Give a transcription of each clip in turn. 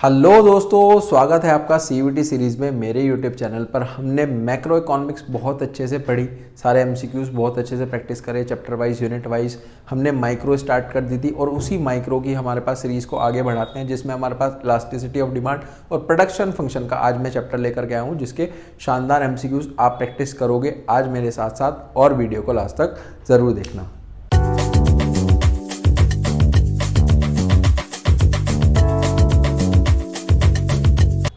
Hello दोस्तों, स्वागत है आपका सीवीटी सीरीज़ में मेरे यूट्यूब चैनल पर। हमने मैक्रो इकोनॉमिक्स बहुत अच्छे से पढ़ी, सारे एमसीक्यूज बहुत अच्छे से प्रैक्टिस करे, चैप्टर वाइज यूनिट वाइज। हमने माइक्रो स्टार्ट कर दी थी और उसी माइक्रो की हमारे पास सीरीज़ को आगे बढ़ाते हैं, जिसमें हमारे पास इलास्टिसिटी ऑफ डिमांड और प्रोडक्शन फंक्शन का आज मैं चैप्टर लेकर के आया हूँ, जिसके शानदार एमसीक्यूज आप प्रैक्टिस करोगे आज मेरे साथ साथ, और वीडियो को लास्ट तक ज़रूर देखना।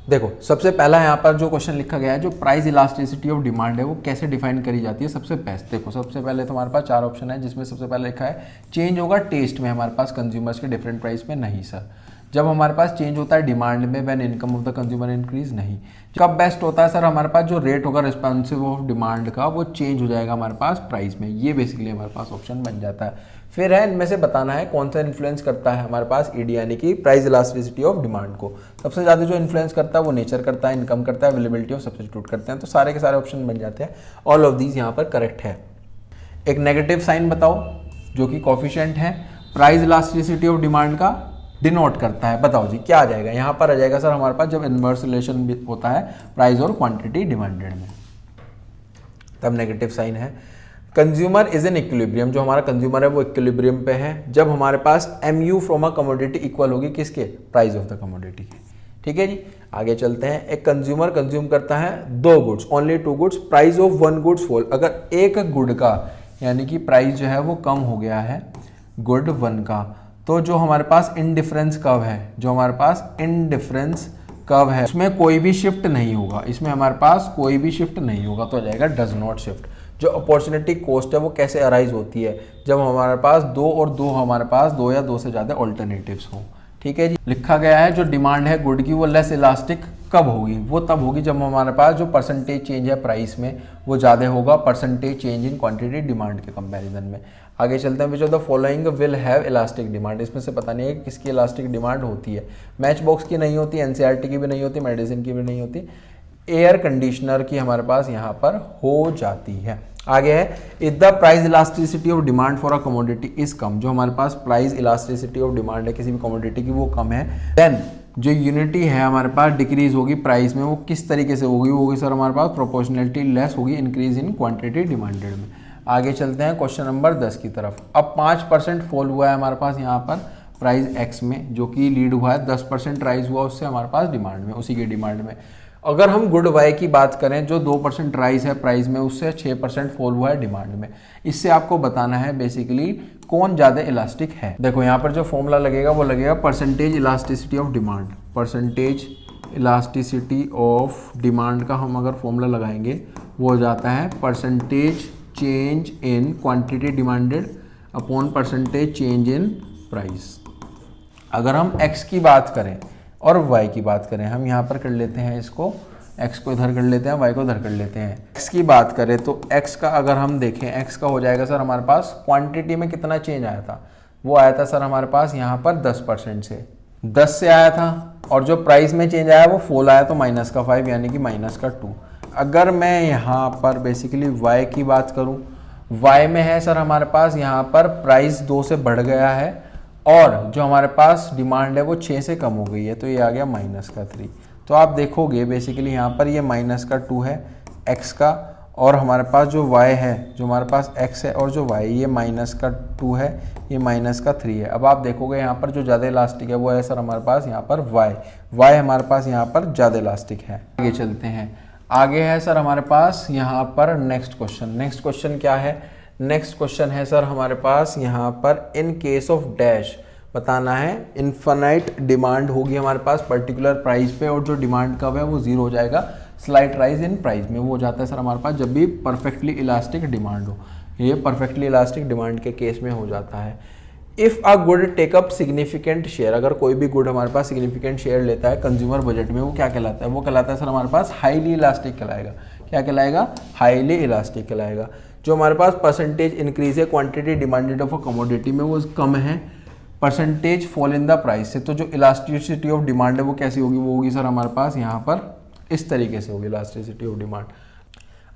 देखो, सबसे पहला यहाँ पर जो क्वेश्चन लिखा गया है, जो प्राइस इलास्टिसिटी ऑफ डिमांड है वो कैसे डिफाइन करी जाती है। सबसे बेस्ट देखो, सबसे पहले तो हमारे पास चार ऑप्शन है, जिसमें सबसे पहले लिखा है चेंज होगा टेस्ट में हमारे पास कंज्यूमर्स के डिफरेंट प्राइस में। नहीं सर। जब हमारे पास चेंज होता है डिमांड में, when income of the consumer increase. नहीं। कब बेस्ट होता है सर, हमारे पास जो रेट होगा रिस्पॉन्सिव ऑफ डिमांड का वो चेंज हो जाएगा हमारे पास प्राइस में। ये बेसिकली हमारे पास ऑप्शन बन जाता है। फिर है इनमें से बताना है कौन सा इन्फ्लुएंस करता है हमारे पास ईडी यानी कि प्राइस इलास्टिसिटी ऑफ डिमांड को। सबसे ज़्यादा जो इन्फ्लुएंस करता है वो नेचर करता है, इनकम करता है, अवेलेबिलिटी ऑफ सब्स्टिट्यूट करते हैं। तो सारे के सारे ऑप्शन बन जाते हैं। ऑल ऑफ दीज यहाँ पर करेक्ट है। एक नेगेटिव साइन बताओ जो कि कोफिशिएंट है, प्राइस इलास्टिसिटी ऑफ डिमांड का डिनोट करता है। बताओ जी क्या आ जाएगा यहाँ पर। आ जाएगा सर हमारे पास जब इनवर्स रिलेशन होता है प्राइस और क्वांटिटी डिमांडेड में, तब नेगेटिव साइन है। कंज्यूमर इज एन इक्विलिब्रियम, जो हमारा कंज्यूमर है वो इक्विलिब्रियम पे है जब हमारे पास MU from a commodity equal होगी किसके, प्राइस ऑफ द कमोडिटी के। ठीक है जी, आगे चलते हैं। एक कंज्यूमर कंज्यूम करता है दो goods, only two goods, price of one goods fall. अगर एक गुड का यानी कि प्राइस जो है वो कम हो गया है गुड वन का, तो जो हमारे पास इनडिफरेंस कर्व है, जो हमारे पास इनडिफरेंस कर्व है उसमें कोई भी शिफ्ट नहीं होगा, इसमें हमारे पास कोई भी शिफ्ट नहीं होगा, तो आ जाएगा डज नॉट शिफ्ट। जो अपॉर्चुनिटी कॉस्ट है वो कैसे अराइज होती है, जब हमारे पास दो और दो, हमारे पास दो या दो से ज़्यादा ऑल्टरनेटिव्स हो। ठीक है जी, लिखा गया है जो डिमांड है गुड की वो लेस इलास्टिक कब होगी, वो तब होगी जब हमारे पास जो परसेंटेज चेंज है प्राइस में वो ज़्यादा होगा percentage change in quantity demand के कंपैरिजन में। आगे चलते हैं। विच of the following will have elastic demand. इसमें से पता नहीं है किसकी इलास्टिक डिमांड होती है। मैच बॉक्स की नहीं होती, NCERT की भी नहीं होती, मेडिसिन की भी नहीं होती, एयर कंडीशनर की हमारे पास यहाँ पर हो जाती है। आगे है if the price elasticity of demand for a commodity is come, जो हमारे पास प्राइस इलास्टिसिटी ऑफ डिमांड है किसी भी कमोडिटी की वो कम है, देन जो यूनिटी है हमारे पास डिक्रीज होगी प्राइस में, वो किस तरीके से होगी, वो होगी सर हमारे पास प्रोपोर्शनलिटी लेस होगी इंक्रीज इन क्वांटिटी डिमांडेड में। आगे चलते हैं क्वेश्चन नंबर 10 की तरफ। अब 5% फॉल हुआ है हमारे पास यहाँ पर प्राइस एक्स में, जो कि लीड हुआ है 10% राइज हुआ उससे हमारे पास डिमांड में, उसी के डिमांड में। अगर हम गुड वाई की बात करें, जो 2% राइज है प्राइस में उससे 6% फॉल हुआ है डिमांड में। इससे आपको बताना है बेसिकली कौन ज़्यादा इलास्टिक है। देखो यहाँ पर जो फॉर्मूला लगेगा वो लगेगा percentage elasticity of demand. Percentage elasticity of demand का हम अगर फॉर्मूला लगाएंगे वो हो जाता है percentage change in quantity demanded upon percentage change in price. अगर हम x की बात करें और y की बात करें, हम यहाँ पर कर लेते हैं इसको, x को इधर कर लेते हैं, y को इधर कर लेते हैं। x की बात करें तो x का अगर हम देखें, x का हो जाएगा सर हमारे पास क्वांटिटी में कितना चेंज आया था, वो आया था सर हमारे पास यहाँ पर 10% से, 10 से आया था, और जो प्राइस में चेंज आया वो फॉल आया तो -5 यानी कि -2। अगर मैं यहाँ पर बेसिकली y की बात करूँ, y में है सर हमारे पास यहाँ पर प्राइस 2 से बढ़ गया है और जो हमारे पास डिमांड है वो 6 से कम हो गई है, तो ये आ गया -3। तो आप देखोगे बेसिकली यहाँ पर ये -2 है x का, और हमारे पास जो y है, जो हमारे पास x है और जो y ये -2 है, ये -3 है। अब आप देखोगे यहाँ पर जो ज़्यादा इलास्टिक है वो है सर हमारे पास यहाँ पर y हमारे पास यहाँ पर ज़्यादा इलास्टिक है। आगे चलते हैं। आगे है सर हमारे पास यहाँ पर नेक्स्ट क्वेश्चन। नेक्स्ट क्वेश्चन क्या है, नेक्स्ट क्वेश्चन है सर हमारे पास यहाँ पर इन केस ऑफ डैश बताना है। इन्फिनाइट डिमांड होगी हमारे पास पर्टिकुलर प्राइस पे, और जो डिमांड कब है वो 0 हो जाएगा, स्लाइट राइज इन प्राइस में। वो हो जाता है सर हमारे पास जब भी परफेक्टली इलास्टिक डिमांड हो, ये परफेक्टली इलास्टिक डिमांड के केस में हो जाता है। If a good take up significant share, अगर कोई भी गुड हमारे पास सिग्निफिकेंट शेयर लेता है कंज्यूमर बजट में, वो क्या कहलाता है, वो कहलाता है सर हमारे पास हाईली इलास्टिक कहलाएगा। क्या कहलाएगा, हाईली इलास्टिक कहलाएगा। जो हमारे पास परसेंटेज इंक्रीज है quantity demanded of a commodity में वो कम है percentage fall in the price से, तो जो इलास्टिसिटी ऑफ डिमांड है वो कैसी होगी, वो होगी सर हमारे पास यहाँ पर इस तरीके से होगी इलास्टिसिटी ऑफ डिमांड।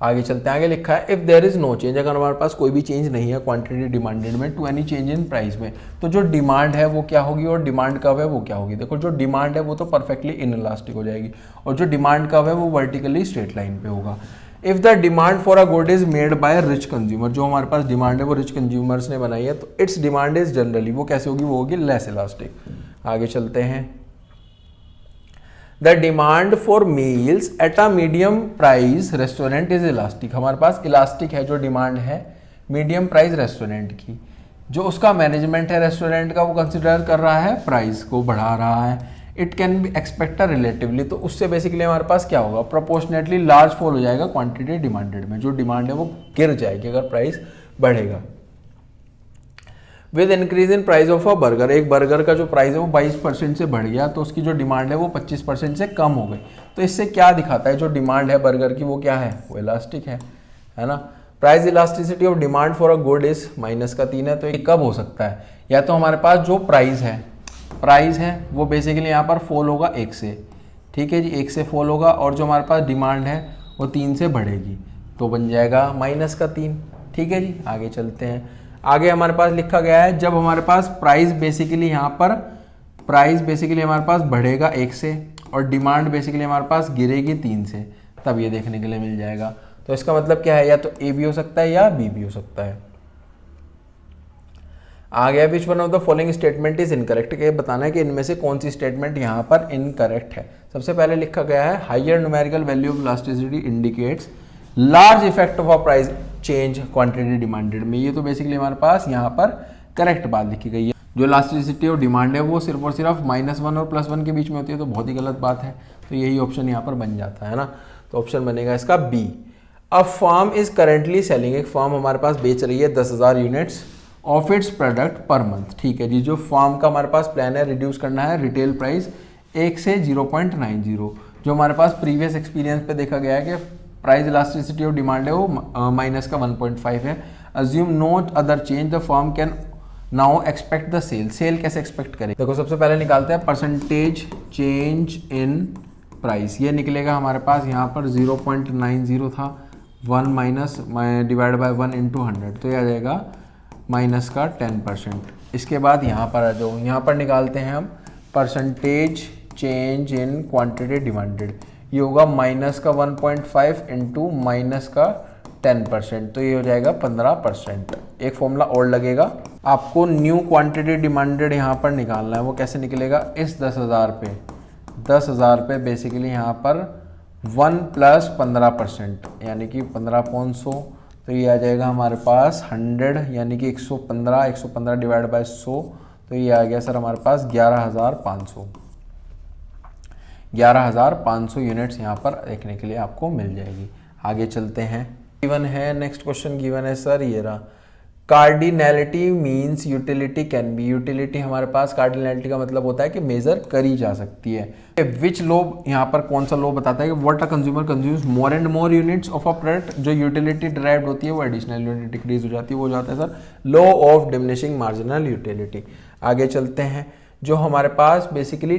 आगे चलते हैं, आगे लिखा है if there is no change, अगर हमारे पास कोई भी चेंज नहीं है क्वांटिटी डिमांडेड में to any change in price में, तो जो डिमांड है वो क्या होगी और डिमांड कब है वो क्या होगी। देखो जो डिमांड है वो तो परफेक्टली इनइलास्टिक हो जाएगी और जो डिमांड कब है वो वर्टिकली स्ट्रेट लाइन पे होगा। If the demand for a good is made by rich consumer, जो हमारे पास डिमांड है वो रिच कंज्यूमर्स ने बनाई है, तो इट्स डिमांड इज जनरली, वो कैसे होगी, वो होगी लेस इलास्टिक। आगे चलते हैं, the demand for meals at a medium price restaurant is elastic, हमारे पास इलास्टिक है जो डिमांड है मीडियम प्राइस रेस्टोरेंट की, जो उसका मैनेजमेंट है रेस्टोरेंट का वो कंसिडर कर रहा है प्राइस को बढ़ा रहा है। It can be expected relatively, तो उससे बेसिकली हमारे पास क्या होगा, प्रोपोर्शनेटली लार्ज फॉल हो जाएगा क्वांटिटी डिमांडेड में, जो डिमांड है वो गिर जाएगी अगर प्राइस बढ़ेगा। With increase in price of a burger, एक बर्गर का जो प्राइस है वो 22% से बढ़ गया तो उसकी जो डिमांड है वो 25% से कम हो गई, तो इससे क्या दिखाता है, जो डिमांड है बर्गर की वो क्या है, वो इलास्टिक है ना। Price elasticity of demand for a good is -3 है, तो ये कब हो सकता है, या तो हमारे पास जो प्राइस है वो बेसिकली यहाँ पर फॉल होगा 1 से, ठीक है जी, 1 से फॉल होगा, और जो हमारे पास डिमांड है वो 3 से बढ़ेगी, तो बन जाएगा -3, ठीक है जी। आगे चलते हैं, आगे हमारे पास लिखा गया है जब हमारे पास प्राइस बेसिकली हमारे पास बढ़ेगा 1 से और डिमांड बेसिकली हमारे पास गिरेगी 3 से, तब ये देखने के लिए मिल जाएगा। तो इसका मतलब क्या है, या तो ए भी हो सकता है या बी भी हो सकता है। आ गया which one of the following statement is incorrect, ये बताना है कि इनमें से कौन सी स्टेटमेंट यहाँ पर इनकरेक्ट है। सबसे पहले लिखा गया है higher numerical value of elasticity indicates large effect of a price change quantity demanded में, ये तो बेसिकली हमारे पास यहाँ पर करेक्ट बात लिखी गई है। जो इलास्टिसिटी और डिमांड है वो सिर्फ और सिर्फ -1 और +1 के बीच में होती है, तो बहुत ही गलत बात है, तो यही ऑप्शन यहाँ पर बन जाता है ना। तो ऑप्शन बनेगा इसका B. A firm is currently selling, एक फर्म हमारे पास बेच रही है 10,000 units of its product per month, ठीक है जी। जो फर्म का हमारे पास प्लान है रिड्यूस करना है रिटेल प्राइस 1 से 0.90, जो हमारे पास प्रीवियस एक्सपीरियंस पे देखा गया है कि प्राइस इलास्टिसिटी ऑफ डिमांड है वो -1.5 है। Assume no other change, the firm can now expect the sale कैसे एक्सपेक्ट करें, देखो सबसे पहले निकालते हैं परसेंटेज चेंज इन प्राइस, ये निकलेगा हमारे पास यहाँ पर 0.90 था, 1 डिवाइड बाय 1 इंटू 100, तो ये आ जाएगा -10%। इसके बाद यहाँ पर आ जाओ, यहाँ पर निकालते हैं हम percentage change in quantity demanded, ये होगा -1.5 इंटू -10%, तो ये हो जाएगा 15%। एक फॉर्मूला और लगेगा, आपको न्यू क्वांटिटी डिमांडेड यहाँ पर निकालना है, वो कैसे निकलेगा, इस 10,000 पे बेसिकली यहाँ पर 1 + 15%, यानी कि 15,100, तो ये आ जाएगा हमारे पास 100, यानी कि 115 डिवाइड बाय 100, तो ये आ गया सर हमारे पास 11,500 यूनिट्स यहाँ पर देखने के लिए आपको मिल जाएगी। आगे चलते हैं, गिवन है नेक्स्ट क्वेश्चन, गिवन है सर ये रहा, cardinality means utility can be, utility हमारे पास कार्डिनैलिटी का मतलब होता है कि मेजर करी जा सकती है। विच लॉ, यहाँ पर कौन सा लॉ बताता है कि what a consumer consumes more and more units of a product, जो यूटिलिटी डिराइव्ड होती है वो एडिशनल यूनिट डिक्रीज हो जाती है, वो हो जाता है sir law of diminishing marginal utility. आगे चलते हैं, जो हमारे पास बेसिकली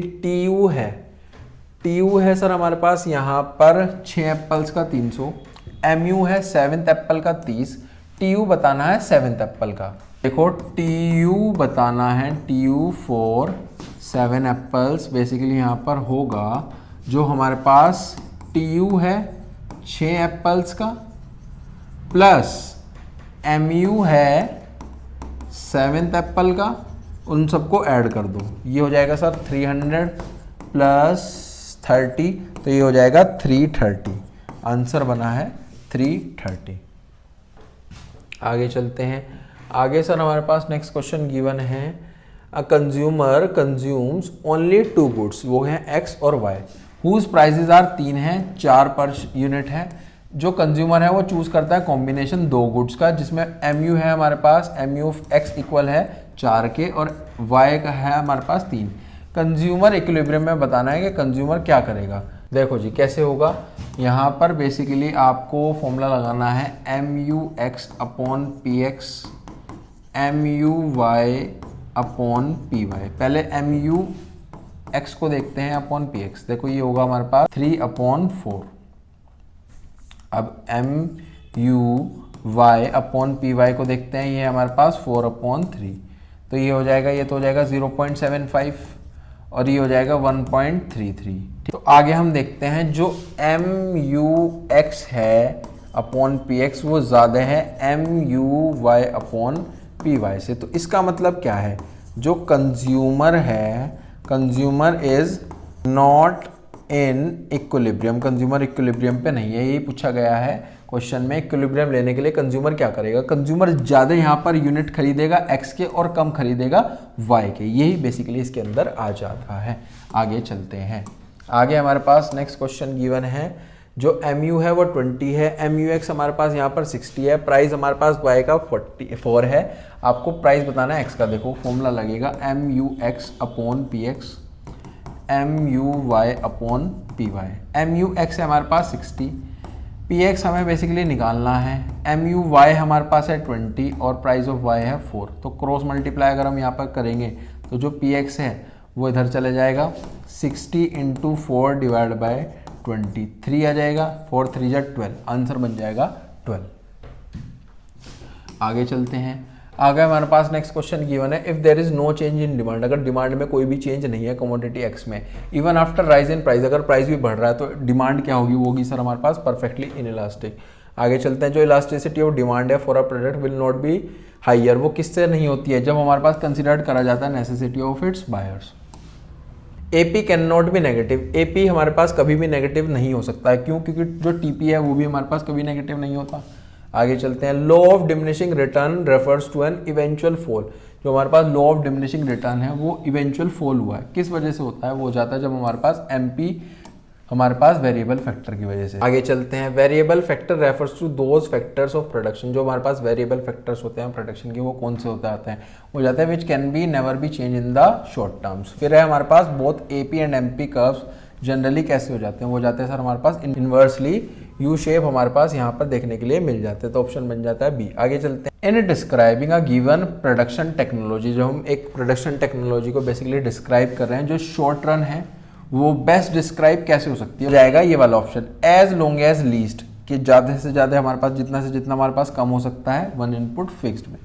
टीयू है सर हमारे पास यहाँ पर 6 एप्पल्स का 300, एमयू है 7th एप्पल का 30, टीयू बताना है 7th एप्पल का, देखो टीयू बताना है, टीयू फॉर 7 एप्पल्स बेसिकली यहाँ पर होगा, जो हमारे पास टीयू है 6 एप्पल्स का प्लस एमयू है 7th एप्पल का, उन सबको ऐड कर दो, ये हो जाएगा सर 300 + 30, तो ये हो जाएगा 330, आंसर बना है 330। आगे चलते हैं, आगे सर हमारे पास नेक्स्ट क्वेश्चन गिवन है, a consumer consumes only 2 goods, वो हैं एक्स और वाई, हुज प्राइजेज आर 3 हैं, 4 पर यूनिट है। जो कंज्यूमर है वो चूज करता है कॉम्बिनेशन 2 गुड्स का, जिसमें एमयू है हमारे पास, एमयू ऑफ एक्स इक्वल है 4 के और वाई का है हमारे पास 3। कंज्यूमर इक्विलिब्रियम में बताना है कि कंज्यूमर क्या करेगा, देखो जी कैसे होगा, यहाँ पर बेसिकली आपको फॉर्मूला लगाना है MU(x)/PX MU(y)/PY। पहले MU(x) को देखते हैं अपॉन PX, देखो ये होगा हमारे पास 3/4। अब M U Y upon P Y को देखते हैं, ये हमारे पास 4/3, तो ये हो जाएगा, ये तो हो जाएगा 0.75 और ये हो जाएगा 1.33। तो आगे हम देखते हैं जो एम यू एक्स है अपॉन पी एक्स वो ज़्यादा है M U Y upon P Y से। तो इसका मतलब क्या है, जो कंज्यूमर है, consumer is not in equilibrium, consumer equilibrium पे नहीं है। यही पूछा गया है क्वेश्चन में, इक्विलिब्रियम लेने के लिए कंज्यूमर क्या करेगा, कंज्यूमर ज़्यादा यहाँ पर यूनिट खरीदेगा एक्स के और कम खरीदेगा वाई के, यही बेसिकली इसके अंदर आ जाता है। आगे चलते हैं, आगे हमारे पास नेक्स्ट क्वेश्चन गिवन है, जो एम यू है वो 20 है, एम यू एक्स हमारे पास यहाँ पर 60 है, प्राइस हमारे पास वाई का 44 है। आपको प्राइस बताना है एक्स का, देखो फॉर्मूला लगेगा M U X upon P X, M U Y upon P Y. M U X है हमारे पास 60, पी एक्स हमें बेसिकली निकालना है, एम यू वाई हमारे पास है 20 और प्राइस ऑफ वाई है 4। तो क्रॉस मल्टीप्लाई अगर हम यहाँ पर करेंगे तो जो पी एक्स है वो इधर चले जाएगा, 60 × 4 डिवाइड बाय 20, 3 आ जाएगा, 4 3 जा 12, आंसर बन जाएगा 12। आगे चलते हैं, आगे हमारे पास नेक्स्ट क्वेश्चन गिवन है, if there is no change in demand, अगर डिमांड में कोई भी चेंज नहीं है कमोडिटी एक्स में, even after rise in price, अगर प्राइस भी बढ़ रहा है तो डिमांड क्या होगी, वो होगी सर हमारे पास परफेक्टली इनइलास्टिक। आगे चलते हैं, जो इलास्टिसिटी ऑफ डिमांड है for a product will not be higher, वो किससे नहीं होती है, जब हमारे पास कंसिडर्ड करा जाता है necessity of its buyers. AP can not be negative, AP हमारे पास कभी भी नेगेटिव नहीं हो सकता है, क्यों, क्योंकि जो TP है वो भी हमारे पास कभी नेगेटिव नहीं होता। आगे चलते हैं, law of diminishing return refers to an eventual fall, जो हमारे पास लॉ ऑफ डिमिनिशिंग रिटर्न है वो इवेंचुअल फॉल हुआ है, किस वजह से होता है, वो हो जाता है जब हमारे पास MP हमारे पास वेरिएबल फैक्टर की वजह से। आगे चलते हैं, variable factor refers to those factors of production, जो हमारे पास वेरिएबल फैक्टर्स होते हैं प्रोडक्शन के, वो कौन से होते आते हैं, वो जाते हैं which can be never be change in the short terms. फिर है हमारे पास both AP and MP curves generally कैसे हो जाते हैं, वो जाते हैं सर हमारे पास इनवर्सली यू शेप हमारे पास यहाँ पर देखने के लिए मिल जाते हैं, तो ऑप्शन बन जाता है बी। आगे चलते हैं, इन describing a given production technology, जो हम एक प्रोडक्शन टेक्नोलॉजी को बेसिकली डिस्क्राइब कर रहे हैं, जो शॉर्ट रन है वो बेस्ट डिस्क्राइब कैसे हो सकती है, जाएगा ये वाला option, as long as least, कि ज़्यादा से ज़्यादा हमारे पास जितना से जितना हमारे पास कम हो सकता है वन इनपुट फिक्स्ड में।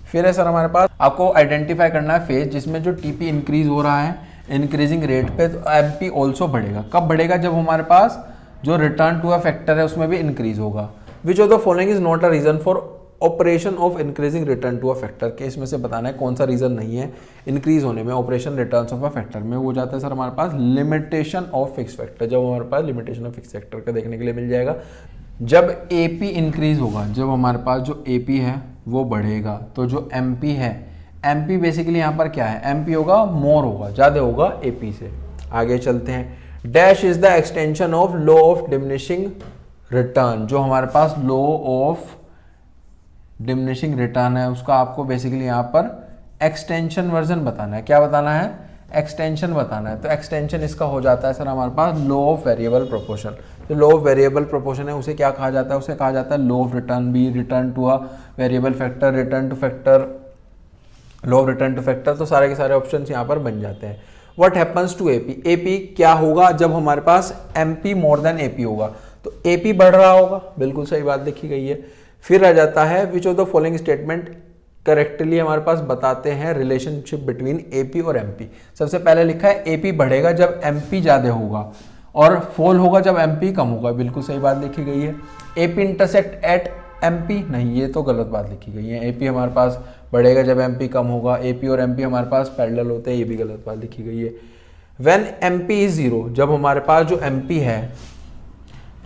फिर है सर हमारे पास आपको आइडेंटिफाई करना है फेज जिसमें जो TP इंक्रीज हो रहा है इंक्रीजिंग रेट पे, तो MP ऑल्सो बढ़ेगा, कब बढ़ेगा, जब हमारे पास जो रिटर्न टू अ फैक्टर है उसमें भी इंक्रीज होगा। Which of the following is not a reason for operation of increasing return to a factor, के इसमें से बताना है कौन सा रीजन नहीं है इंक्रीज होने में operation returns of a factor में, वो जाता है सर हमारे पास लिमिटेशन ऑफ फिक्स फैक्टर, जब हमारे पास लिमिटेशन ऑफ फिक्स फैक्टर का देखने के लिए मिल जाएगा। जब AP इंक्रीज होगा, जब हमारे पास जो AP है वो बढ़ेगा, तो जो MP है, MP बेसिकली यहाँ पर क्या है, MP होगा मोर होगा, ज़्यादा होगा AP से। आगे चलते हैं, dash is the extension of law of diminishing return, जो हमारे पास लॉ ऑफ डिमिनिशिंग रिटर्न है उसका आपको बेसिकली यहाँ पर एक्सटेंशन वर्जन बताना है, क्या बताना है, एक्सटेंशन बताना है। तो एक्सटेंशन इसका हो जाता है सर हमारे पास लॉ ऑफ वेरिएबल प्रोपोर्शन, जो लॉ ऑफ वेरिएबल प्रोपोर्शन है उसे क्या कहा जाता है, उसे कहा जाता है law of return B, return to a variable factor, return to factor, law of return to factor, तो सारे के सारे ऑप्शन यहाँ पर बन जाते हैं। What happens to AP, AP क्या होगा जब हमारे पास MP मोर देन AP होगा, तो AP बढ़ रहा होगा, बिल्कुल सही बात लिखी गई है। फिर आ जाता है विच of the following statement correctly हमारे पास बताते हैं रिलेशनशिप बिटवीन AP और MP। सबसे पहले लिखा है AP बढ़ेगा जब MP ज़्यादा होगा और फॉल होगा जब MP कम होगा, बिल्कुल सही बात लिखी गई है। AP इंटरसेक्ट एट MP, नहीं ये तो गलत बात लिखी गई है, AP हमारे पास बढ़ेगा जब MP कम होगा, AP और MP हमारे पास पैरेलल होते हैं, ये भी गलत बात लिखी गई है। व्हेन MP इज 0, जब हमारे पास जो MP है,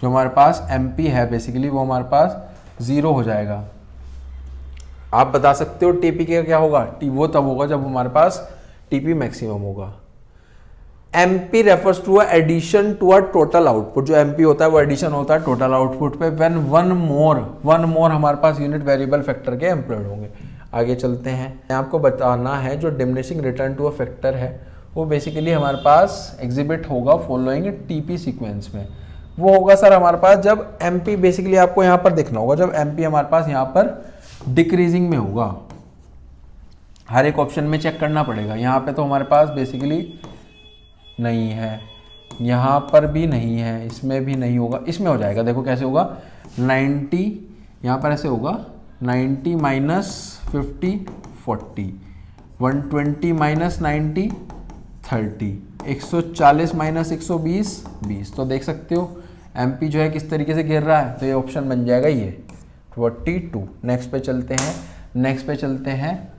जो हमारे पास MP है बेसिकली वो हमारे पास 0 हो जाएगा। आप बता सकते हो TP का क्या होगा, वो तब होगा जब हमारे पास TP मैक्सिमम होगा। MP refers to addition to a total output, जो MP होता है वो एडिशन होता है टोटल आउटपुट पे, व्हेन वन मोर हमारे पास यूनिट वेरिएबल फैक्टर के एम्प्लॉयड होंगे। आगे चलते हैं, आपको बताना है जो diminishing return to a factor है वो बेसिकली हमारे पास एग्जिबिट होगा फॉलोइंग TP सीक्वेंस में। वो होगा सर हमारे पास जब MP बेसिकली आपको यहाँ पर देखना होगा, जब MP हमारे पास यहाँ पर डिक्रीजिंग में होगा, हर एक ऑप्शन में चेक करना पड़ेगा। यहाँ पे तो हमारे पास बेसिकली नहीं है, यहाँ पर भी नहीं है, इसमें भी नहीं होगा, इसमें हो जाएगा। देखो कैसे होगा, 90, यहाँ पर ऐसे होगा 90 माइनस 50 40, 120 माइनस 90 30, 140 माइनस 120 20। तो देख सकते हो एमपी जो है किस तरीके से गिर रहा है, तो ये ऑप्शन बन जाएगा ये 42। नेक्स्ट पे चलते हैं,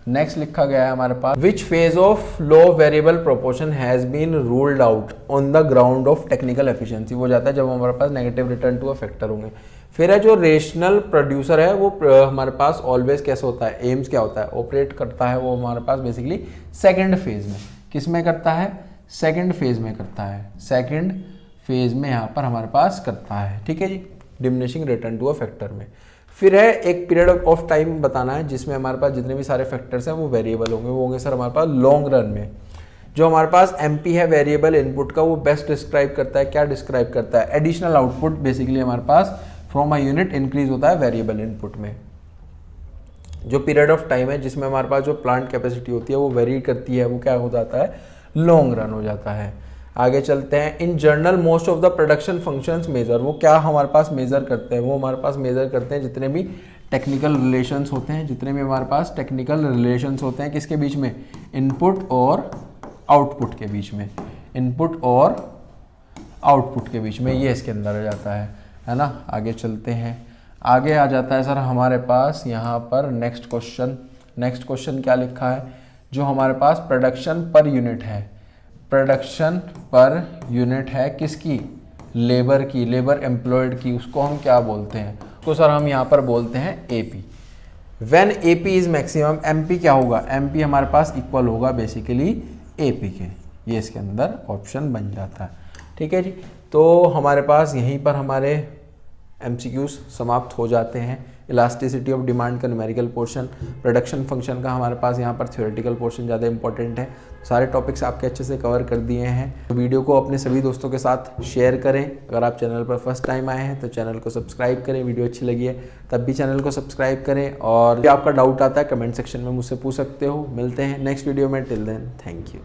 नेक्स्ट लिखा गया है हमारे पास, which phase of low variable proportion has been ruled out on the ground of technical efficiency. वो जाता है जब हमारे पास negative return to a factor होंगे। फिर है जो रेशनल प्रोड्यूसर है वो हमारे पास ऑलवेज कैसे होता है, एम्स क्या होता है, ऑपरेट करता है वो हमारे पास बेसिकली सेकंड फेज में। किस में करता है, सेकंड फेज में करता है, सेकंड फेज में यहाँ पर हमारे पास करता है, ठीक है जी, diminishing return to a factor में। फिर है एक पीरियड ऑफ टाइम बताना है जिसमें हमारे पास जितने भी सारे फैक्टर्स हैं वो वेरिएबल होंगे। वो होंगे सर हमारे पास लॉन्ग रन में। जो हमारे पास एमपी है वेरिएबल इनपुट का, वो बेस्ट डिस्क्राइब करता है, क्या डिस्क्राइब करता है, एडिशनल आउटपुट बेसिकली हमारे पास फ्रॉम अ यूनिट इंक्रीज होता है वेरिएबल इनपुट में। जो पीरियड ऑफ टाइम है जिसमें हमारे पास जो प्लांट कैपेसिटी होती है वो वेरी करती है, वो क्या हो जाता है, लॉन्ग रन हो जाता है। आगे चलते हैं, in general most of the production functions major, वो क्या हमारे पास मेजर करते हैं, वो हमारे पास मेजर करते हैं जितने भी टेक्निकल रिलेशंस होते हैं, जितने भी हमारे पास टेक्निकल रिलेशंस होते हैं किसके बीच में, इनपुट और आउटपुट के बीच में, इनपुट और आउटपुट के बीच में, ये इसके अंदर आ जाता है ना। आगे चलते हैं, आगे आ जाता है सर हमारे पास यहाँ पर नेक्स्ट क्वेश्चन क्या लिखा है, जो हमारे पास प्रोडक्शन पर यूनिट है, प्रोडक्शन पर यूनिट है किसकी, लेबर की, लेबर एम्प्लॉयड की, उसको हम क्या बोलते हैं, तो सर हम यहाँ पर बोलते हैं AP. When AP is maximum, MP क्या होगा, एमपी हमारे पास इक्वल होगा बेसिकली एपी के, ये इसके अंदर ऑप्शन बन जाता है, ठीक है जी। तो हमारे पास यहीं पर हमारे एमसीक्यूज समाप्त हो जाते हैं। इलास्टिसिटी ऑफ डिमांड का न्यूमेरिकल पोर्शन, प्रोडक्शन फंक्शन का हमारे पास यहाँ पर थ्योरेटिकल पोर्शन ज़्यादा इंपॉर्टेंट है। सारे टॉपिक्स आपके अच्छे से कवर कर दिए हैं। तो वीडियो को अपने सभी दोस्तों के साथ शेयर करें। अगर आप चैनल पर फर्स्ट टाइम आए हैं तो चैनल को सब्सक्राइब करें, वीडियो अच्छी लगी है तब भी चैनल को सब्सक्राइब करें। और जो आपका डाउट आता है कमेंट सेक्शन में मुझसे पूछ सकते हो। मिलते हैं नेक्स्ट वीडियो में, टिल देन थैंक यू।